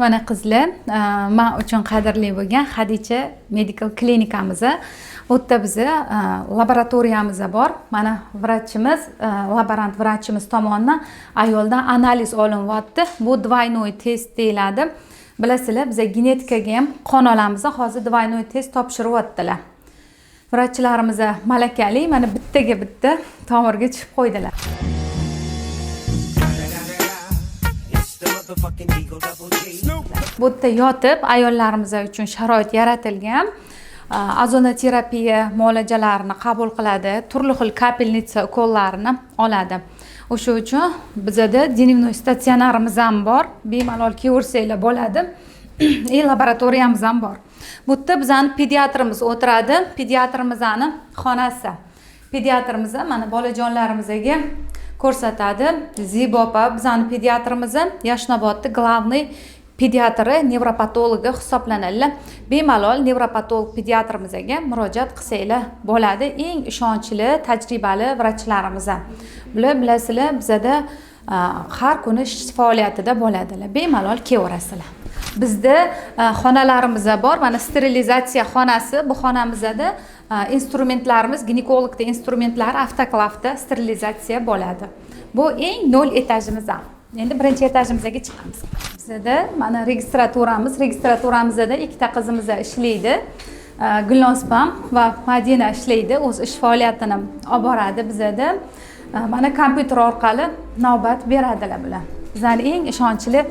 Mana qizlar, men uchun qadrli bo'lgan Xadicha Medical klinikamiz. Bu yerda biza laboratoriyamiz bor. Mana vrachimiz, laborant vrachimiz tomonidan ayoldan analiz olinyapti. Bu двойной test deyiladi. Bilasizlar, biza genetikaga ham qon olamiz. Hozir двойной test topshiryaptilar. Vrachlarimiz malakali, mana bittaga bitta tomirga chiqib qo'ydilar. Bu yerda yotib ayollarimiz uchun sharoit yaratilgan. Ozonoterapiya muolajalarini qabul qiladi, turli xil kapelnitsa ukollarini oladi. O'sha uchun bizada dnevnoy statsionarimiz ham bor. Bemalol kelaversanglar bo'ladi. Laboratoriyamiz ham bor. Bu yerda bizning pediatrimiz o'tiradi. Pediatrimizning xonasi. Pediatrimiz mana bolajonlarimizga ko'rsatadi. Zibo opa bizning pediatrimiz Yashnobodda главный pediatri, nevropatologi hisoblanadilar. Bemalol nevropatolog pediatrimizga murojaat qilsanglar bo'ladi. Eng ishonchli, tajribali vrachlarimiz. Bular bilasizlar, bizada har kuni faoliyatida bo'ladilar. Bemalol kelaverasizlar. Bizda xonalarimiz bor. Mana sterilizatsiya xonasi. Bu xonamizda instrumentlarimiz, ginekologda instrumentlar avtoklavda sterilizatsiya bo'ladi. Bu eng 0 etajimiz. Endi birinchi etajimizga chiqamiz. Bizda mana registraturaimizda ikkita qizimiz ishlaydi. Gulnospam va Madina ishlaydi. O'z ish faoliyatini olib boradi bizda. Mana kompyuter orqali navbat beradilar bular. Bizning eng ishonchli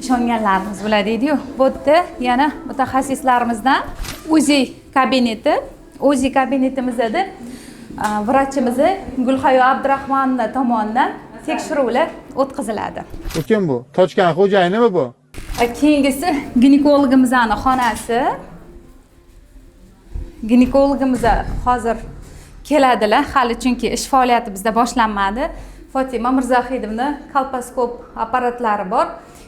ishonganlarimiz bular deydi-yu. Bu yerda yana mutaxassislarimizdan UZI kabineti. UZI kabinetimizda vrachimiz Gulhayo Abdurahmonova tomonidan tekshiruvlar o'tkaziladi. Bu kim bu? Tochkan xo'jayinimi bu? Keyingisi ginekologimizning xonasi. Ginekologimiz hozir keladilar, hali chunki ish faoliyati bizda boshlanmadi. Fatima Mirzohidovning kolposkop apparatlari bor.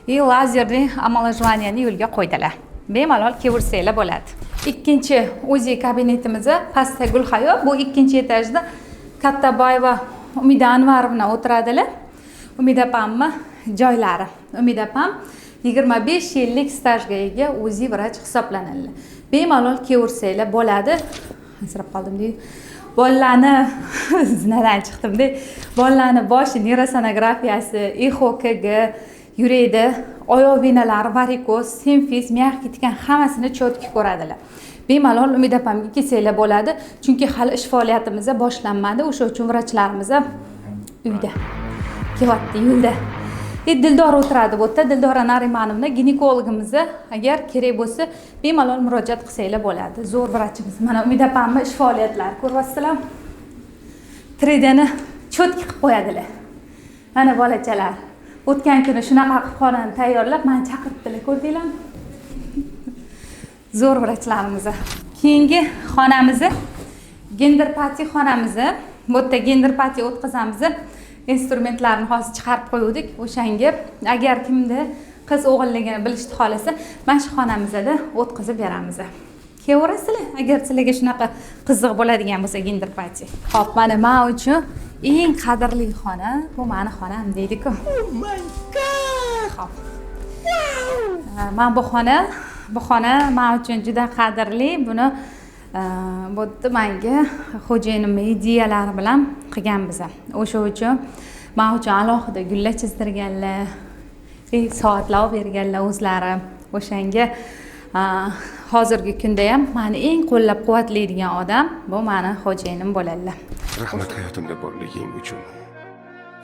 Lazerli amalajvaniyani yo'lga qo'ydilar. Bemalol kelaversanglar bo'ladi. Ikkinchi UZI kabinetimiz pastda Gulhayo, bu ikkinchi etajda Kattaboyeva Umida Anvarovna o'tiradilar. Umida opamning joylari. Umida opam 25 yillik stajga ega UZI vrach hisoblanadilar. Bemalol kelaversanglar bo'ladi. Asrab qoldim-ku. Bolalarni zinadan chiqdim-da. Bolalarni boshi neurosonografiyasi, EKG, yurakda oyoq venalari, varikoz, simfiz, miyag'ga tegan hammasini chotki ko'radilar. Bemalol Umida opamga kelsanglar bo'ladi, chunki hali ish faoliyatimiz boshlanmadi. O'sha uchun vrachlarimiz uyda. Kelyapti yo'lda. Dildora o'tiradi bu yerda. Dildora Narimanovna ginekologimiz, agar kerak bo'lsa, bemalol murojaat qilsanglar bo'ladi. Zo'r vrachimiz. Mana Umida opamning ish faoliyatlari ko'ryapsizlar. 3D ni chotki qilib qo'yadilar. Mana bolachalar. O'tgan kuni shunaqa qilib xonani tayyorlab, meni chaqiribdilar, ko'rdinglarmi? Zo'r vrachlarimiz. Keyingi xonamiz genderpati xonamiz. Bu yerda genderpati o'tkazamiz. Instrumentlarni hozir chiqarib qo'ydik. O'shanga agar kimda qiz o'g'illigini bilishni xolasa, mana shu xonamizda o'tkazib beramiz. Kelaverasizlar, agar sizlarga shunaqa qiziq bo'ladigan bo'lsa genderpati. Xo'p, mana men uchun eng qadrli xona bu meni xonam deydi-ku. Oh my god. Xo'p. Men bu xona men uchun juda qadrli. Buni bu yerda menga xo'jayinimning ideyalari bilan qilganmiz. O'sha uchun men uchun alohida gullar chizdirganlar, soatlar berganlar o'zlari. O'shanga hozirgi kunda ham meni eng qo'llab-quvvatlaydigan odam bu meni xo'jayinim bo'ladilar. Rahmat hayotimda borliging uchun.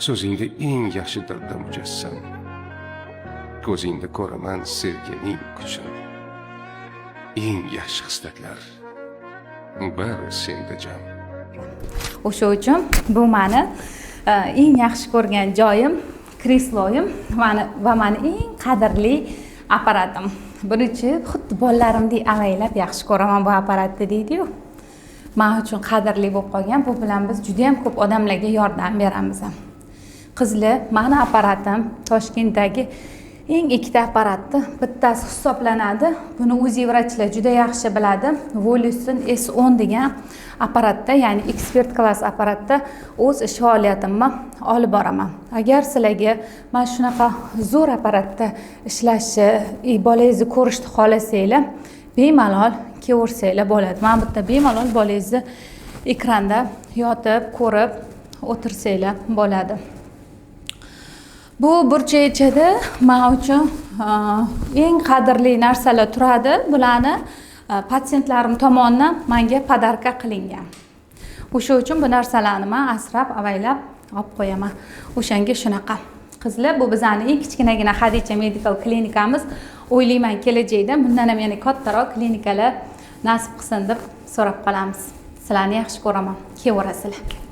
So'zingda eng yaxshi dardda mujassam. Ko'zingda ko'raman sevgining kuchin. Eng yaxshi hislatlar. Bari senda jam. O'sha uchun bu meni eng yaxshi ko'rgan joyim, kresloyim va meni eng qadrli apparatim. Birinchi xuddi bolalarimdek avaylab yaxshi ko'raman bu apparatni deydi-yu. Men uchun qadrli bo'lib qolgan. Bu bilan biz juda ham ko'p odamlarga yordam beramiz. Qizlar, meni apparatim Toshkentdagi Eng ikkita apparatni bittasi hisoblanadi. Buni o'zi vrachlar juda yaxshi biladi. Volusin S10 degan apparatda, ya'ni ekspert klass apparatda o'z ish faoliyatimni olib boraman. Agar sizlarga mana shunaqa zo'r apparatda ishlashni, bolangizni ko'rishni xohlasanglar, bemalol kelaversanglar bo'ladi. Mana bu yerda bemalol bolangizni ekranda yotib, ko'rib o'tirsanglar bo'ladi. Bu burchak ichida men uchun eng qadrli narsalar turadi. Bularni patsientlarim tomonidan menga podarka qilingan. O'sha uchun bu narsalarni men asrab, avaylab olib qo'yaman. O'shanga shunaqa. Qizlar, bu bizning eng kichkinagina Hadicha Medical klinikamiz. O'ylayman kelajakda bundan ham yana kattaroq klinikalar nasib qilsin deb so'rab qolamiz. Sizlarni yaxshi ko'raman. Kelaverasizlar.